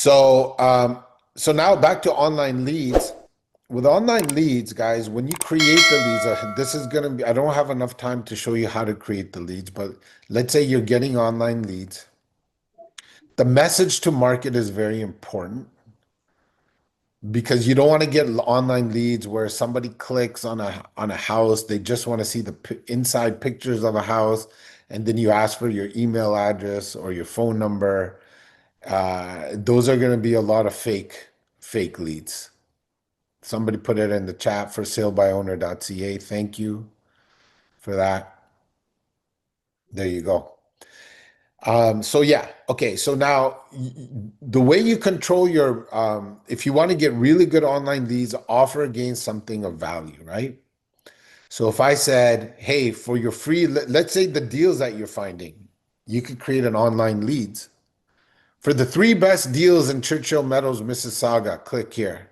So now back to online leads. With online leads, guys, when you create the leads, this is gonna be, I don't have enough time to show you how to create the leads, but let's say you're getting online leads. The message to market is very important because you don't want to get online leads where somebody clicks on a house, they just want to see the inside pictures of a house, and then you ask for your email address or your phone number. Those are going to be a lot of fake leads. Somebody put it in the chat for salebyowner.ca. Thank you for that. There you go. So yeah, okay. So now the way you control your, if you want to get really good online leads, offer against something of value, right? So if I said, hey, for your free, let's say the deals that you're finding, you could create an online leads. For the 3 best deals in Churchill Meadows, Mississauga, click here.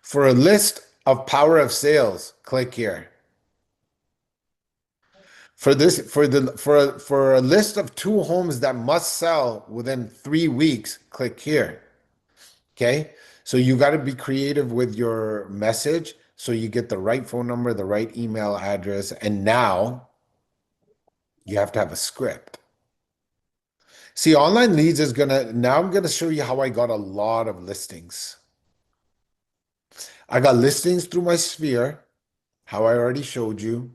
For a list of power of sales, click here. For a list of 2 homes that must sell within 3 weeks, click here. Okay? So you got to be creative with your message so you get the right phone number, the right email address, and now you have to have a script. See, online leads is gonna, now I'm gonna show you how I got a lot of listings. I got listings through my sphere, how I already showed you.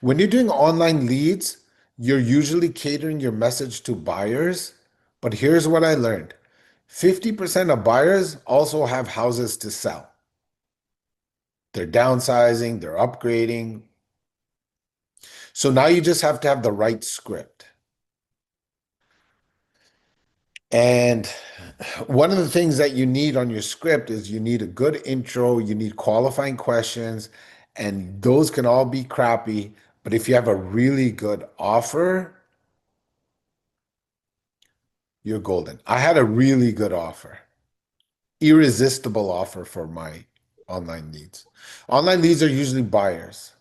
When you're doing online leads, you're usually catering your message to buyers. But here's what I learned. 50% of buyers also have houses to sell. They're downsizing, they're upgrading. So now you just have to have the right script. And one of the things that you need on your script is you need a good intro, you need qualifying questions, and those can all be crappy. But if you have a really good offer, you're golden. I had a really good offer, irresistible offer for my online leads. Online leads are usually buyers,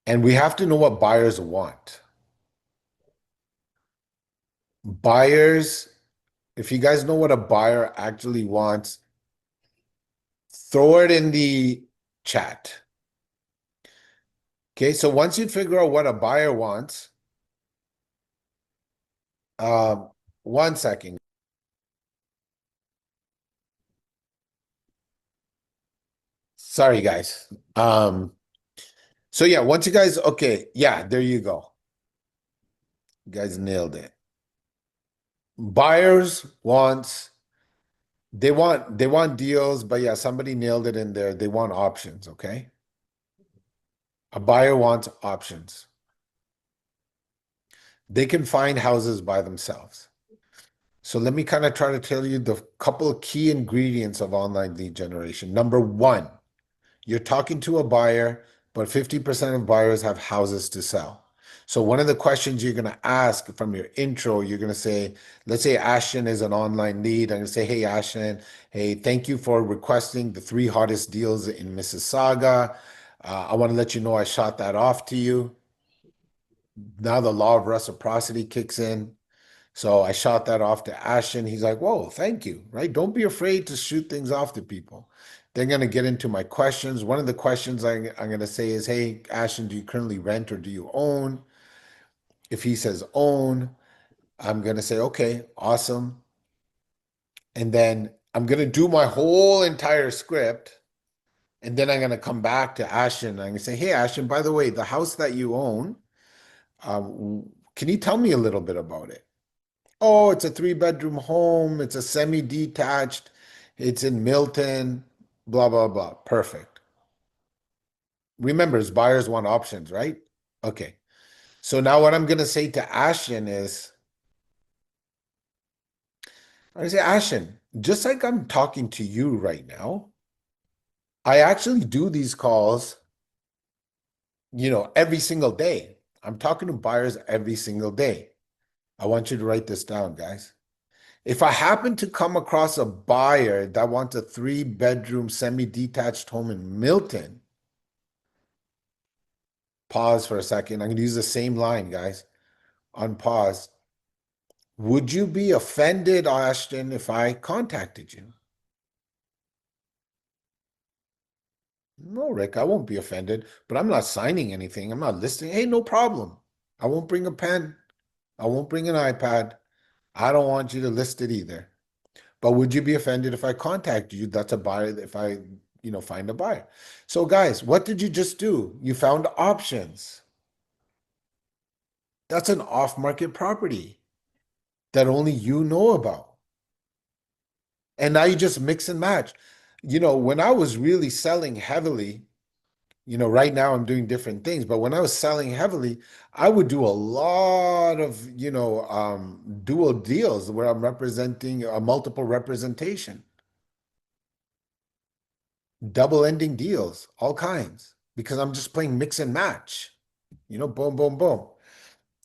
and we have to know what buyers want. Buyers, if you guys know what a buyer actually wants, throw it in the chat. Okay, so once you figure out what a buyer wants, um, one second. Sorry, guys. So yeah, once you guys, okay, yeah, there you go. You guys nailed it. Buyers wants, they want deals, but yeah, somebody nailed it in there. They want options, okay? A buyer wants options. They can find houses by themselves. So let me kind of try to tell you the couple of key ingredients of online lead generation. Number one, you're talking to a buyer, but 50% of buyers have houses to sell. So one of the questions you're going to ask from your intro, you're going to say, let's say Ashton is an online lead. I'm going to say, hey, Ashton, hey, thank you for requesting the 3 hottest deals in Mississauga. I want to let you know I shot that off to you. Now the law of reciprocity kicks in. So I shot that off to Ashton. He's like, whoa, thank you, right? Don't be afraid to shoot things off to people. They're going to get into my questions. One of the questions I'm going to say is, hey, Ashton, do you currently rent or do you own? If he says own, I'm going to say, okay, awesome. And then I'm going to do my whole entire script. And then I'm going to come back to Ashton. I'm going to say, hey, Ashton, by the way, the house that you own, can you tell me a little bit about it? Oh, it's a 3-bedroom home. It's a semi-detached. It's in Milton, blah, blah, blah. Perfect. Remember, buyers want options, right? Okay. So now what I'm going to say to Ashton is, I say, Ashton, just like I'm talking to you right now, I actually do these calls, every single day. I'm talking to buyers every single day. I want you to write this down, guys. If I happen to come across a buyer that wants a 3-bedroom semi-detached home in Milton, pause for a second. I'm going to use the same line, guys. On pause. Would you be offended, Ashton, if I contacted you? No, Rick, I won't be offended, but I'm not signing anything. I'm not listing. Hey, no problem. I won't bring a pen. I won't bring an iPad. I don't want you to list it either. But would you be offended if I contact you? That's a buyer, if I, find a buyer. So guys, what did you just do? You found options. That's an off-market property that only you know about. And now you just mix and match. When I was really selling heavily, right now I'm doing different things, but when I was selling heavily, I would do a lot of, dual deals where I'm representing a multiple representation, double ending deals, all kinds, because I'm just playing mix and match, boom, boom, boom.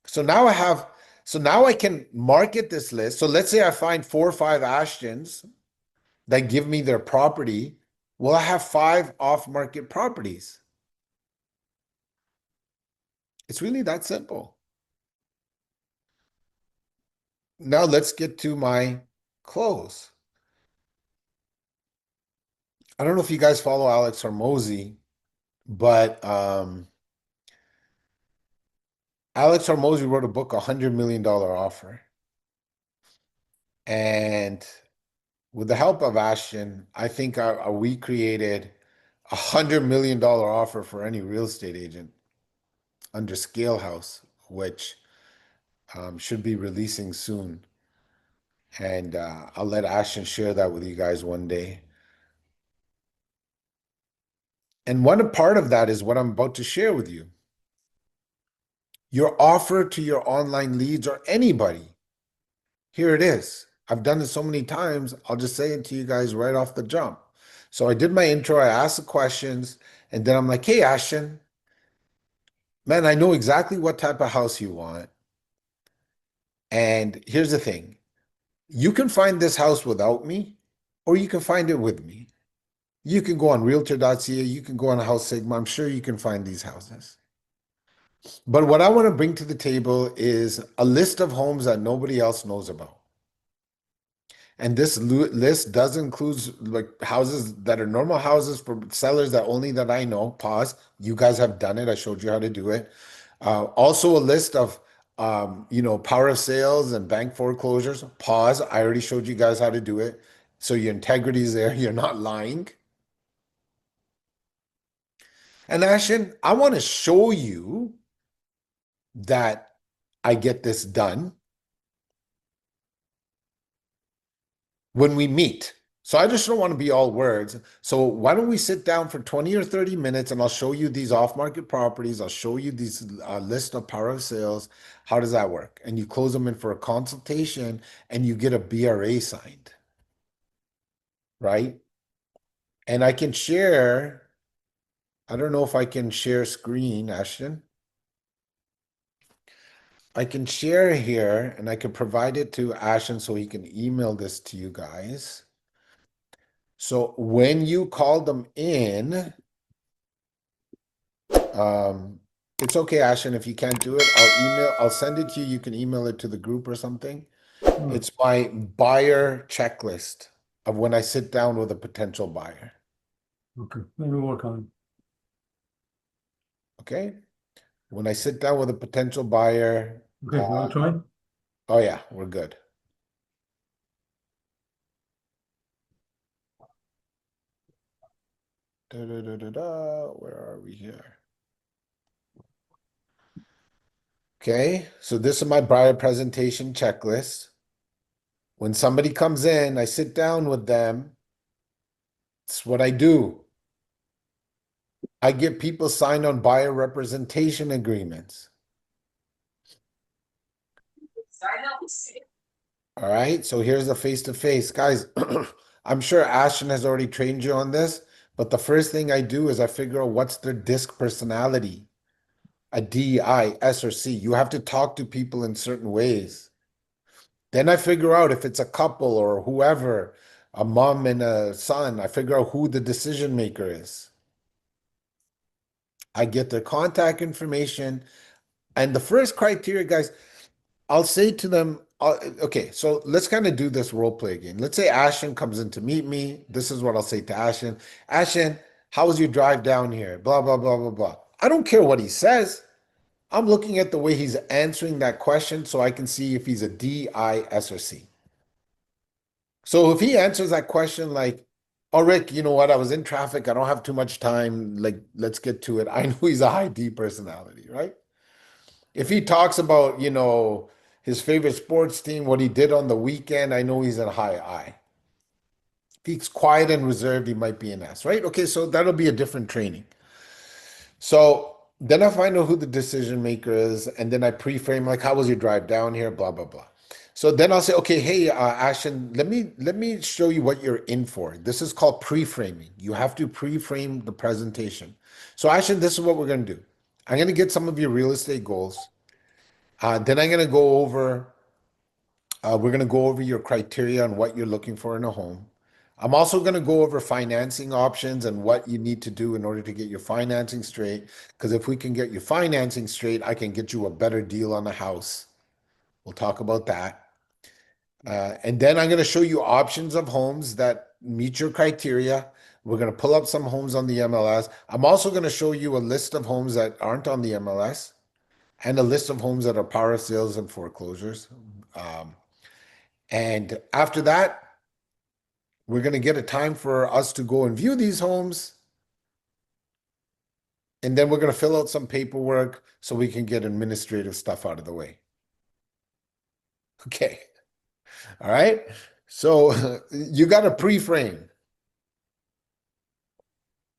So now so now I can market this list. So let's say I find 4 or 5 Ashtons that give me their property. Well, I have 5 off-market properties. It's really that simple. Now let's get to my close. I don't know if you guys follow Alex Hormozy, but Alex Hormozy wrote a book, $100 million offer. And with the help of Ashton, I think we created $100 million offer for any real estate agent under Scale House, which should be releasing soon. And I'll let Ashton share that with you guys one day. And one part of that is what I'm about to share with you. Your offer to your online leads or anybody. Here it is. I've done it so many times. I'll just say it to you guys right off the jump. So I did my intro, I asked the questions, and then I'm like, hey, Ashton, man, I know exactly what type of house you want. And here's the thing. You can find this house without me, or you can find it with me. You can go on realtor.ca, you can go on House Sigma. I'm sure you can find these houses. But what I want to bring to the table is a list of homes that nobody else knows about. And this list does include like houses that are normal houses for sellers that only that I know. Pause. You guys have done it. I showed you how to do it. Also a list of power of sales and bank foreclosures. Pause. I already showed you guys how to do it. So your integrity is there. You're not lying. And Ashton, I want to show you that I get this done when we meet. So I just don't want to be all words. So why don't we sit down for 20 or 30 minutes and I'll show you these off-market properties. I'll show you these list of power of sales. How does that work? And you close them in for a consultation and you get a BRA signed, right? And I can share, I don't know if I can share screen, Ashton. I can share here and I can provide it to Ashton so he can email this to you guys. So when you call them in, it's okay, Ashton, if you can't do it, I'll send it to you. You can email it to the group or something. It's my buyer checklist of when I sit down with a potential buyer. Okay, let me work on Okay? When I sit down with a potential buyer, it. Okay, you want to try? oh yeah, we're good. Da, da, da, da, da. Where are we here? Okay, so this is my buyer presentation checklist. When somebody comes in, I sit down with them. It's what I do. I get people signed on buyer representation agreements. All right, so here's the face-to-face. Guys, I'm sure Ashton has already trained you on this, but the first thing I do is I figure out what's their disc personality, a D, I, S, or C. You have to talk to people in certain ways. Then I figure out if it's a couple or whoever, a mom and a son, I figure out who the decision maker is. I get their contact information. And the first criteria, guys, I'll say to them, Okay, so let's kind of do this role play again. Let's say Ashton comes in to meet me. This is what I'll say to Ashton. Ashton, how was your drive down here? Blah, blah, blah, blah, blah. I don't care what he says. I'm looking at the way he's answering that question so I can see if he's a D, I, S, or C. So if he answers that question like, oh, Rick, you know what? I was in traffic. I don't have too much time. Like, let's get to it. I know he's a high D personality, right? If he talks about, his favorite sports team, what he did on the weekend, I know he's a high I. If he's quiet and reserved, he might be an S, right? Okay, so that'll be a different training. So then I find out who the decision maker is, and then I pre-frame like, how was your drive down here? Blah blah blah. So then I'll say, okay, hey, Ashton, let me show you what you're in for. This is called pre-framing. You have to pre-frame the presentation. So Ashton, this is what we're gonna do. I'm gonna get some of your real estate goals. Then I'm gonna go over. We're gonna go over your criteria on what you're looking for in a home. I'm also going to go over financing options and what you need to do in order to get your financing straight. Because if we can get your financing straight, I can get you a better deal on a house. We'll talk about that. And then I'm going to show you options of homes that meet your criteria. We're going to pull up some homes on the MLS. I'm also going to show you a list of homes that aren't on the MLS and a list of homes that are power sales and foreclosures. And after that, we're going to get a time for us to go and view these homes. And then we're going to fill out some paperwork so we can get administrative stuff out of the way. Okay. All right. So you got a pre-frame.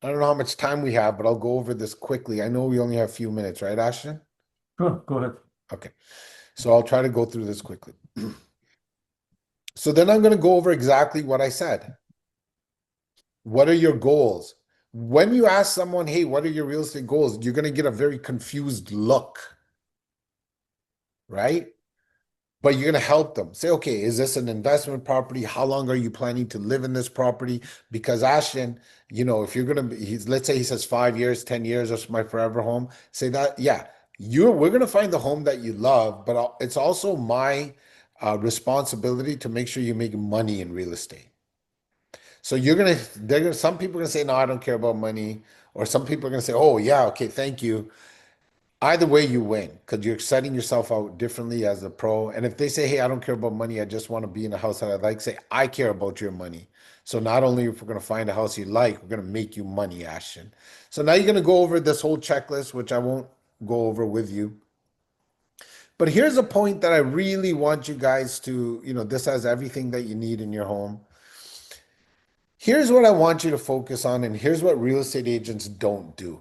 I don't know how much time we have, but I'll go over this quickly. I know we only have a few minutes, right, Ashton? Sure, go ahead. Okay. So I'll try to go through this quickly. So then I'm going to go over exactly what I said. What are your goals? When you ask someone, hey, what are your real estate goals? You're going to get a very confused look, right? But you're going to help them. Say, okay, is this an investment property? How long are you planning to live in this property? Because Ashton, if you're going to be, let's say he says 5 years, 10 years, that's my forever home. Say that, yeah, we're going to find the home that you love, but it's also my responsibility to make sure you make money in real estate. So some people are going to say, no, I don't care about money. Or some people are going to say, oh, yeah, okay, thank you. Either way, you win because you're setting yourself out differently as a pro. And if they say, hey, I don't care about money, I just want to be in a house that I like, say, I care about your money. So not only if we're going to find a house you like, we're going to make you money, Ashton. So now you're going to go over this whole checklist, which I won't go over with you. But here's a point that I really want you guys to, this has everything that you need in your home. Here's what I want you to focus on, and here's what real estate agents don't do.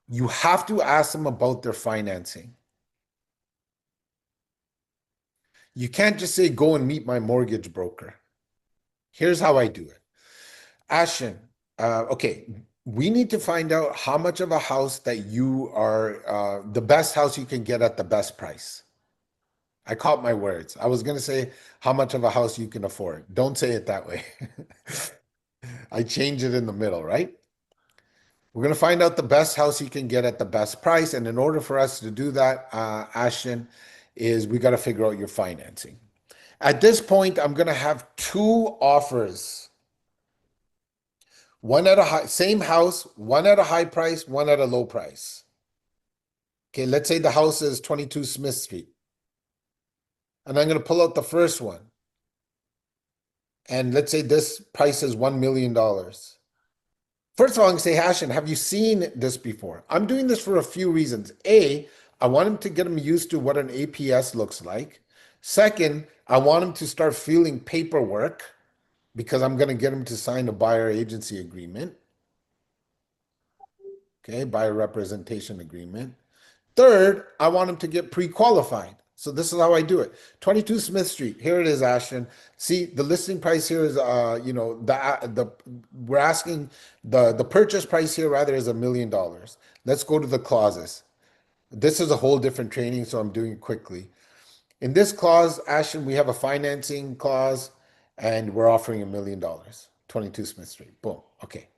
You have to ask them about their financing. You can't just say, go and meet my mortgage broker. Here's how I do it. Ashton, okay, we need to find out how much of a house that you are, the best house you can get at the best price. I caught my words. I was going to say how much of a house you can afford. Don't say it that way. I change it in the middle, right? We're going to find out the best house you can get at the best price. And in order for us to do that, Ashton, is we got to figure out your financing. At this point, I'm going to have two offers. One at a same house, one at a high price, one at a low price. Okay, let's say the house is 22 Smith Street. And I'm going to pull out the first one. And let's say this price is $1 million. First of all, I'm going to say, Hashan, have you seen this before? I'm doing this for a few reasons. A, I want him to get him used to what an APS looks like. Second, I want him to start feeling paperwork because I'm going to get him to sign a buyer agency agreement. Okay, buyer representation agreement. Third, I want him to get pre-qualified. So this is how I do it. 22 Smith Street. Here it is, Ashton. See, the listing price here is we're asking the purchase price here rather is $1 million. Let's go to the clauses. This is a whole different training, so I'm doing it quickly. In this clause, Ashton, we have a financing clause and we're offering $1 million. 22 Smith Street. Boom. Okay.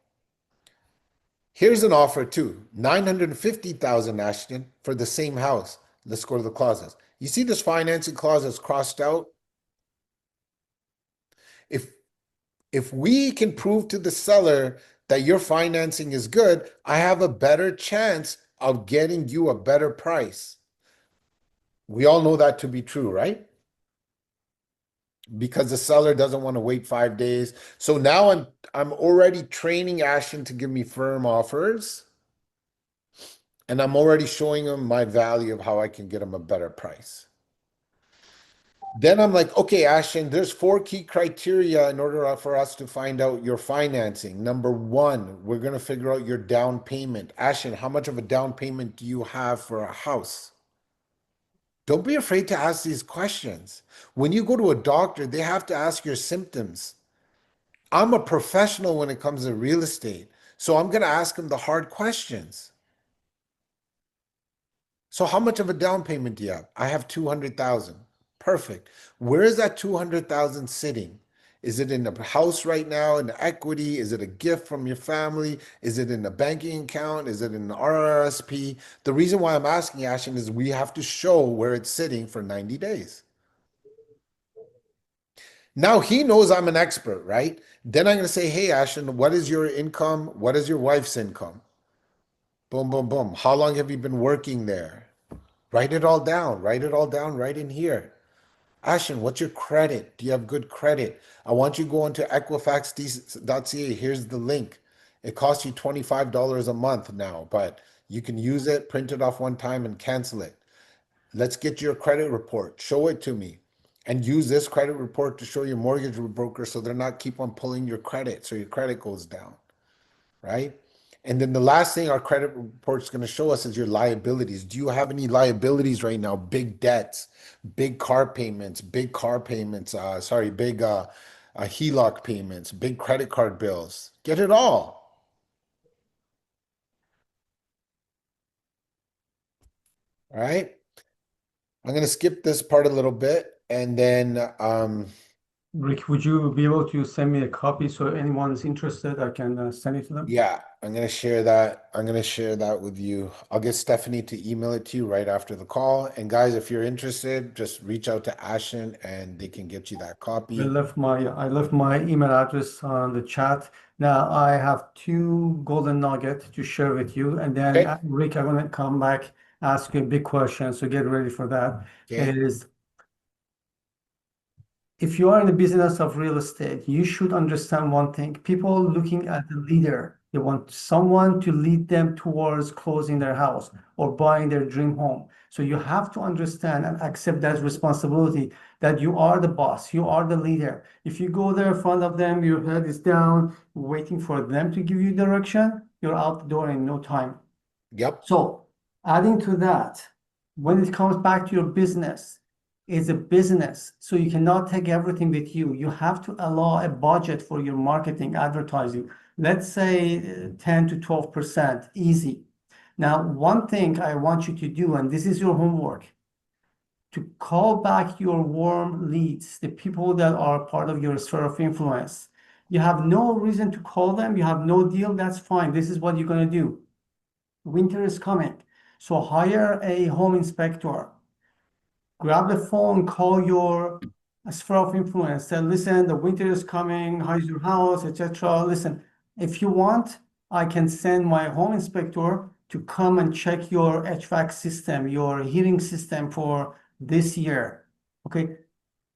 Here's an offer too, 950,000 Ashton for the same house. Let's go to the clauses. You see this financing clause is crossed out? If if we can prove to the seller that your financing is good, I have a better chance of getting you a better price. We all know that to be true, right? Because the seller doesn't want to wait 5 days. So now I'm already training Ashton to give me firm offers, and I'm already showing him my value of how I can get him a better price. Then I'm like, okay, Ashton, there's four key criteria in order for us to find out your financing. Number one, we're going to figure out your down payment. Ashton, how much of a down payment do you have for a house? Don't be afraid to ask these questions. When you go to a doctor, they have to ask your symptoms. I'm a professional when it comes to real estate, so I'm going to ask them the hard questions. So how much of a down payment do you have? I have 200,000. Perfect. Where is that 200,000 sitting? Is it in a house right now, in equity? Is it a gift from your family? Is it in a banking account? Is it in an RRSP? The reason why I'm asking, Ashton, is we have to show where it's sitting for 90 days. Now he knows I'm an expert, right? Then I'm going to say, hey, Ashton, what is your income? What is your wife's income? Boom, boom, boom. How long have you been working there? Write it all down. Write it all down right in here. Ashton, what's your credit? Do you have good credit? I want you to go into equifax.ca. Here's the link. It costs you $25 a month now, but you can use it, print it off one time, and cancel it. Let's get your credit report. Show it to me. And use this credit report to show your mortgage broker so they're not keep on pulling your credit so your credit goes down, right? And then the last thing our credit report is going to show us is your liabilities. Do you have any liabilities right now? Big debts, big car payments, big HELOC payments, big credit card bills. Get it all, all right? I'm going to skip this part a little bit and then Rick, would you be able to send me a copy so anyone is interested, I can send it to them? yeah, I'm gonna share that. I'm gonna share that with you. I'll get Stephanie to email it to you right after the call. And guys, if you're interested, just reach out to Ashton and they can get you that copy. I left my email address on the chat. Now I have two golden nuggets to share with you, and then Okay. Rick, I'm gonna come back ask you a big question. So get ready for that. Okay. Is if you are in the business of real estate, you should understand one thing. People looking at the leader, they want someone to lead them towards closing their house or buying their dream home. So you have to understand and accept that responsibility that you are the boss, you are the leader. If you go there in front of them, your head is down, waiting for them to give you direction, you're out the door in no time. Yep. So adding to that, when it comes back to your business, it's a business. So you cannot take everything with you. You have to allow a budget for your marketing, advertising. Let's say 10 to 12%, easy. Now, one thing I want you to do, and this is your homework, to call back your warm leads, the people that are part of your sphere of influence. You have no reason to call them. You have no deal. That's fine. This is what you're going to do. Winter is coming. So hire a home inspector. Grab the phone, call your sphere of influence. Say, listen, the winter is coming. How's your house, etc. Listen, if you want, I can send my home inspector to come and check your HVAC system, your heating system for this year. Okay,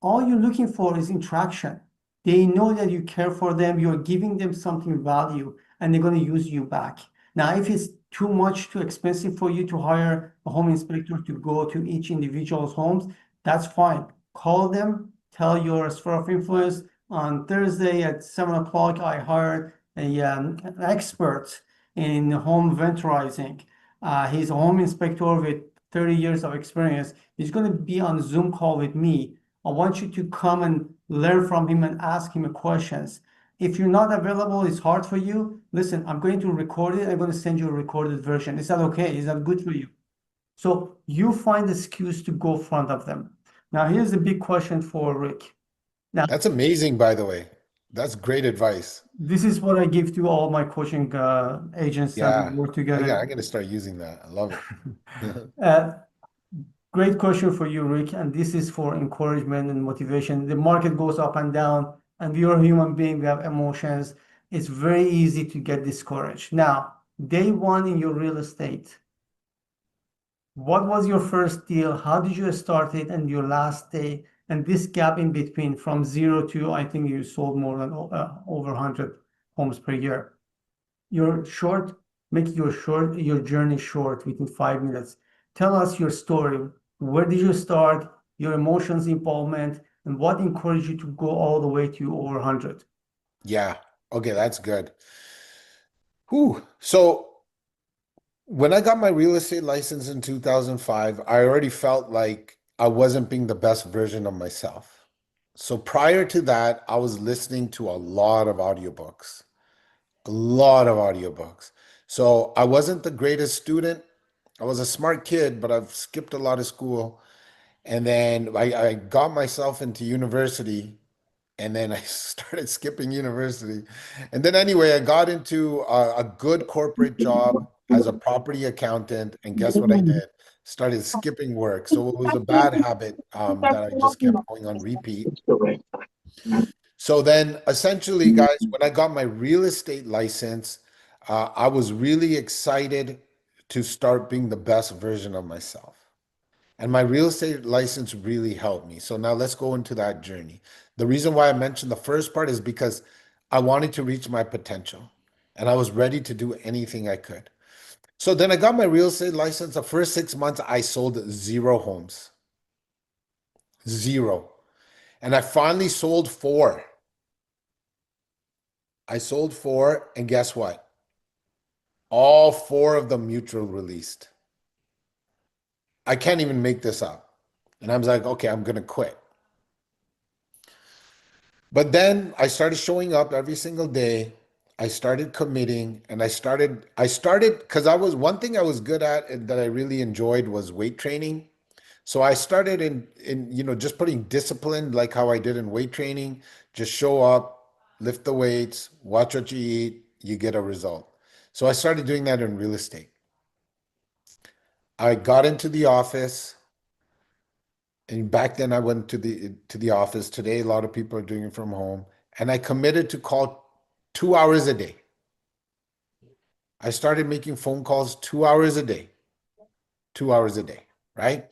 all you're looking for is interaction. They know that you care for them, you're giving them something value, and they're going to use you back. Now, if it's too much, too expensive for you to hire a home inspector to go to each individual's homes, that's fine. Call them, tell your sphere of influence. On Thursday at 7 o'clock, I hired an expert in home ventilizing. He's a home inspector with 30 years of experience. He's going to be on Zoom call with me. I want you to come and learn from him and ask him questions. If you're not available, it's hard for you. Listen, I'm going to record it. I'm going to send you a recorded version. Is that okay? Is that good for you? So you find excuse to go front of them. Now, here's the big question for Rick. Now, That's amazing, by the way. That's great advice. this is what I give to all my coaching agents that we Yeah. work I together. got, I'm gonna start using that. I love it. Uh, Great question for you, Rick. And this is for encouragement and motivation. The market goes up and down. and we are a human being, we have emotions. It's very easy to get discouraged. Now, day one in your real estate, what was your first deal? How did you start it and your last day? And this gap in between from zero to, I think you sold more than over 100 homes per year. Your short, make your journey short within 5 minutes. Tell us your story. Where did you start? Your emotions, involvement, and what encouraged you to go all the way to over 100? Yeah. Okay, that's good. Whew. So when I got my real estate license in 2005, I already felt like I wasn't being the best version of myself. So prior to that, I was listening to a lot of audiobooks, a lot of audiobooks. So I wasn't the greatest student. I was a smart kid, but I've skipped a lot of school. And then I got myself into university, and then I started skipping university. And then anyway, I got into a good corporate job as a property accountant. And guess what I did? Started skipping work. So it was a bad habit that I just kept going on repeat. So then essentially, guys, when I got my real estate license, I was really excited to start being the best version of myself. And my real estate license really helped me. So now let's go into that journey. The reason why I mentioned the first part is because I wanted to reach my potential and I was ready to do anything I could. So then I got my real estate license. The first 6 months, I sold zero homes, zero. And I finally sold four. I sold four, and guess what? All four of them mutual released. I can't even make this up. And I was like, okay, I'm going to quit. But then I started showing up every single day. I started committing and I started because I was one thing I was good at and that I really enjoyed was weight training. So I started in just putting discipline like how I did in weight training, just show up, lift the weights, watch what you eat, you get a result. So I started doing that in real estate. I got into the office. And back then I went to the office. Today, a lot of people are doing it from home. And I committed to call 2 hours a day. I started making phone calls 2 hours a day, 2 hours a day, right?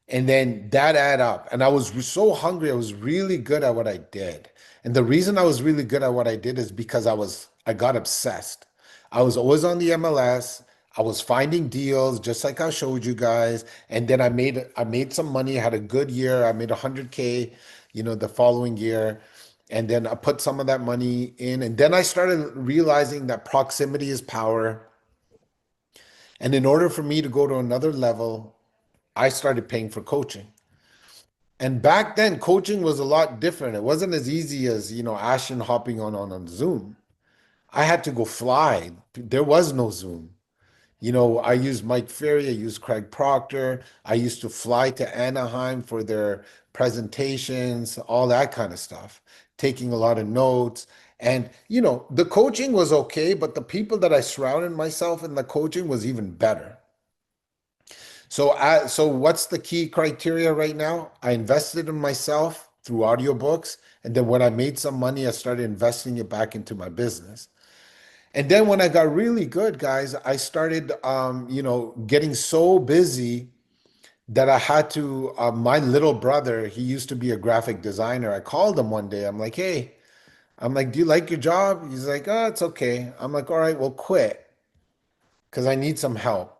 And then that add up. And I was so hungry. I was really good at what I did. And the reason I was really good at what I did is because I got obsessed. I was always on the MLS. I was finding deals just like I showed you guys. And then I made some money, I had a good year. I made 100K, the following year. And then I put some of that money in. And then I started realizing that proximity is power. And in order for me to go to another level, I started paying for coaching. And back then, coaching was a lot different. It wasn't as easy as, Ashton hopping on Zoom. I had to go fly. There was no Zoom. I used Mike Ferry, I used Craig Proctor. I used to fly to Anaheim for their presentations, all that kind of stuff, taking a lot of notes. And, the coaching was okay, but the people that I surrounded myself in the coaching was even better. So what's the key criteria right now? I invested in myself through audiobooks, and then when I made some money, I started investing it back into my business. And then when I got really good, guys, I started, getting so busy that I had to. My little brother, he used to be a graphic designer. I called him one day. I'm like, hey, I'm like, do you like your job? He's like, oh, it's okay. I'm like, all right, well, quit because I need some help.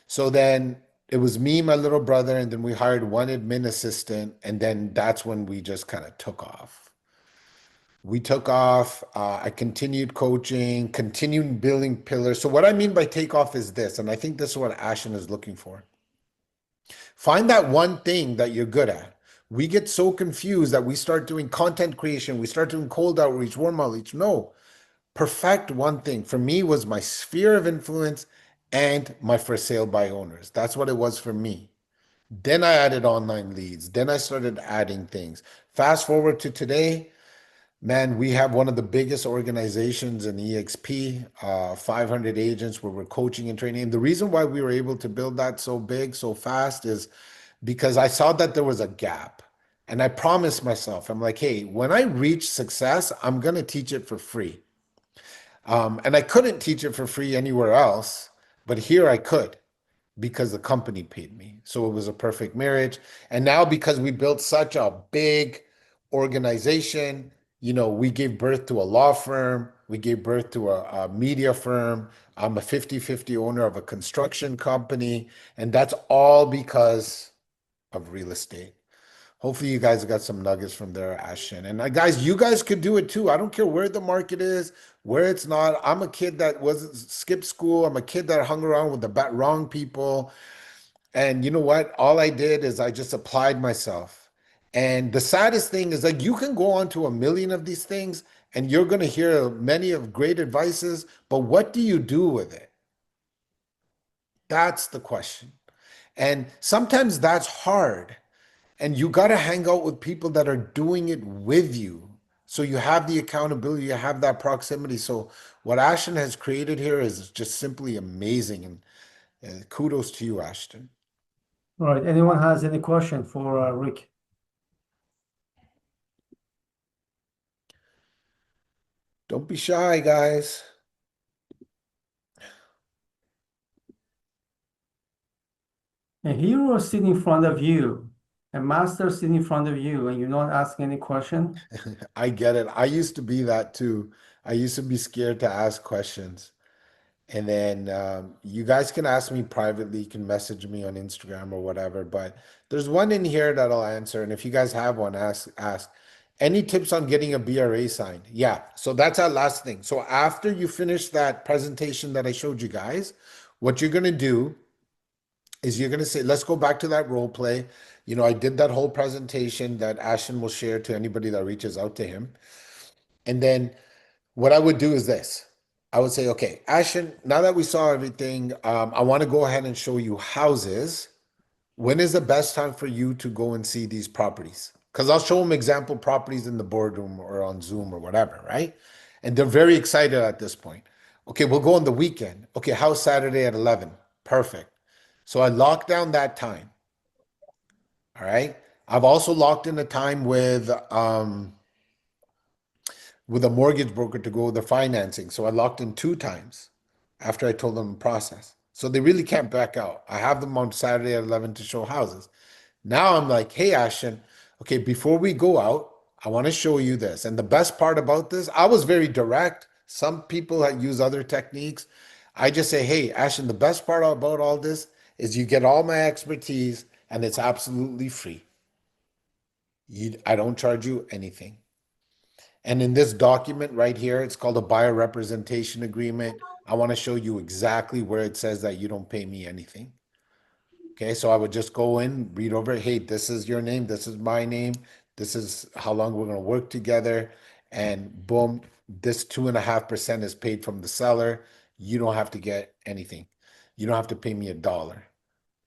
So then it was me, my little brother, and then we hired one admin assistant, and then that's when we just kind of took off. We took off. I continued coaching, continued building pillars. So what I mean by take off is this, and I think this is what Ashen is looking for. Find that one thing that you're good at. We get so confused that we start doing content creation, we start doing cold outreach, warm outreach. No, perfect one thing. For me was my sphere of influence and my for sale by owners. That's what it was for me. Then I added online leads. Then I started adding things. Fast forward to today, man, we have one of the biggest organizations in EXP, 500 agents where we're coaching and training. And the reason why we were able to build that so big, so fast is because I saw that there was a gap. And I promised myself, I'm like, hey, when I reach success, I'm going to teach it for free. And I couldn't teach it for free anywhere else, but here I could because the company paid me. So it was a perfect marriage. And now because we built such a big organization, we gave birth to a law firm, we gave birth to a media firm. I'm a 50-50 owner of a construction company, and that's all because of real estate. Hopefully you guys got some nuggets from there, Ashton. And guys, you guys could do it too. I don't care where the market is, where it's not. I'm a kid that was skipped school. I'm a kid that hung around with the wrong people. And you know what? All I did is I just applied myself. And the saddest thing is like you can go on to a million of these things and you're going to hear many of great advices, but what do you do with it? That's the question. And sometimes that's hard. And you got to hang out with people that are doing it with you. So you have the accountability, you have that proximity. So what Ashton has created here is just simply amazing. And kudos to you, Ashton. All right. Anyone has any question for Rick? Don't be shy, guys. A hero sitting in front of you, a master sitting in front of you, and you're not asking any question. I get it. I used to be that too. I used to be scared to ask questions. And then you guys can ask me privately. You can message me on Instagram or whatever. But there's one in here that I'll answer. And if you guys have one, ask. Any tips on getting a BRA signed? Yeah. So that's our last thing. So after you finish that presentation that I showed you guys, what you're gonna do is you're gonna say, let's go back to that role play. I did that whole presentation that Ashton will share to anybody that reaches out to him. And then what I would do is this. I would say, okay, Ashton, now that we saw everything, I want to go ahead and show you houses. When is the best time for you to go and see these properties? Because I'll show them example properties in the boardroom or on Zoom or whatever, right? And they're very excited at this point. Okay, we'll go on the weekend. Okay, how's Saturday at 11? Perfect. So I lock down that time. All right. I've also locked in a time with a mortgage broker to go with the financing. So I locked in 2 times after I told them the process. So they really can't back out. I have them on Saturday at 11 to show houses. Now I'm like, hey, Ashton, okay, before we go out, I want to show you this. And the best part about this, I was very direct. Some people that use other techniques. I just say, hey, Ashton, the best part about all this is you get all my expertise and it's absolutely free. I don't charge you anything. And in this document right here, it's called a buyer representation agreement. I want to show you exactly where it says that you don't pay me anything. Okay, so I would just go in, read over it. Hey, this is your name. This is my name. This is how long we're going to work together. And boom, this 2.5% is paid from the seller. You don't have to get anything. You don't have to pay me $1.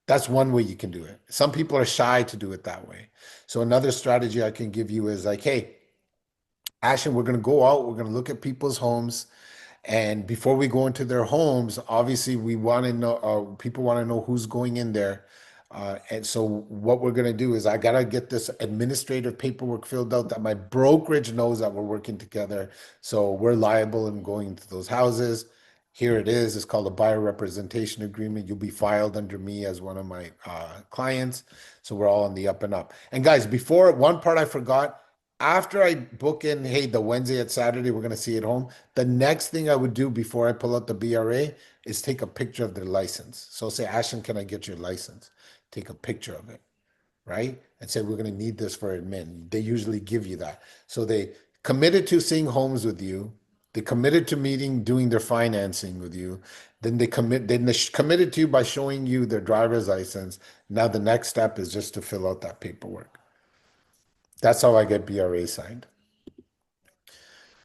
That's one way you can do it. Some people are shy to do it that way. So another strategy I can give you is like, hey, Ashton, we're going to go out. We're going to look at people's homes. And before we go into their homes, obviously we want to know, people want to know who's going in there. And so what we're going to do is I got to get this administrative paperwork filled out that my brokerage knows that we're working together. So we're liable in going to those houses. Here it is. It's called a buyer representation agreement. You'll be filed under me as one of my clients. So we're all on the up and up. And guys, before one part I forgot, after I book in, hey, the Wednesday at Saturday, we're going to see it home. The next thing I would do before I pull out the BRA is take a picture of their license. So say, Ashton, can I get your license? Take a picture of it, right? And say, we're going to need this for admin. They usually give you that. So they committed to seeing homes with you. They committed to meeting, doing their financing with you. Then they committed to you by showing you their driver's license. Now the next step is just to fill out that paperwork. That's how I get BRA signed.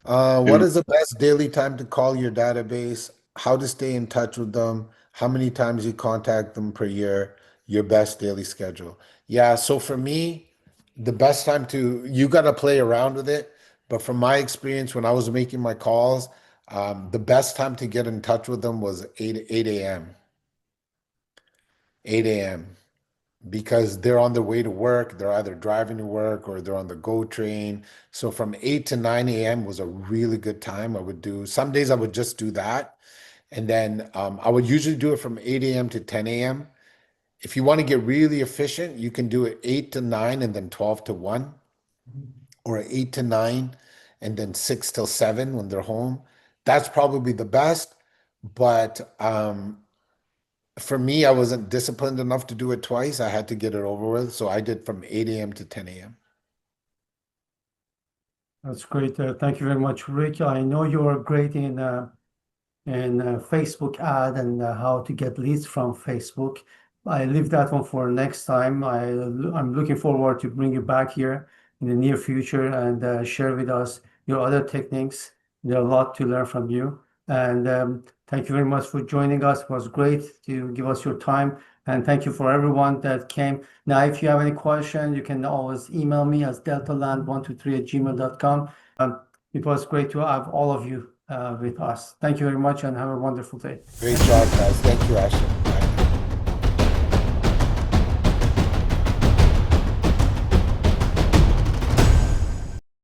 What And is the best daily time to call your database? How to stay in touch with them? How many times you contact them per year? Your best daily schedule. Yeah, so for me, the best time you got to play around with it. But from my experience, when I was making my calls, the best time to get in touch with them was 8 a.m. 8 a.m. because they're on their way to work. They're either driving to work or they're on the GO train. So from 8 to 9 a.m. was a really good time. I would do, some days I would just do that. And then I would usually do it from 8 a.m. to 10 a.m. If you want to get really efficient, you can do it 8 to 9 and then 12 to 1, or 8 to 9 and then 6 till 7 when they're home. That's probably the best. But for me, I wasn't disciplined enough to do it twice. I had to get it over with. So I did from 8 a.m. to 10 a.m. That's great. Thank you very much, Rick. I know you are great in Facebook ad and how to get leads from Facebook. I leave that one for next time. I'm looking forward to bring you back here in the near future and share with us your other techniques. There are a lot to learn from you. And thank you very much for joining us. It was great to give us your time. And thank you for everyone that came. Now, if you have any question, you can always email me as deltaland123@gmail.com. It was great to have all of you with us. Thank you very much and have a wonderful day. Great job, guys. Thank you, Ashley.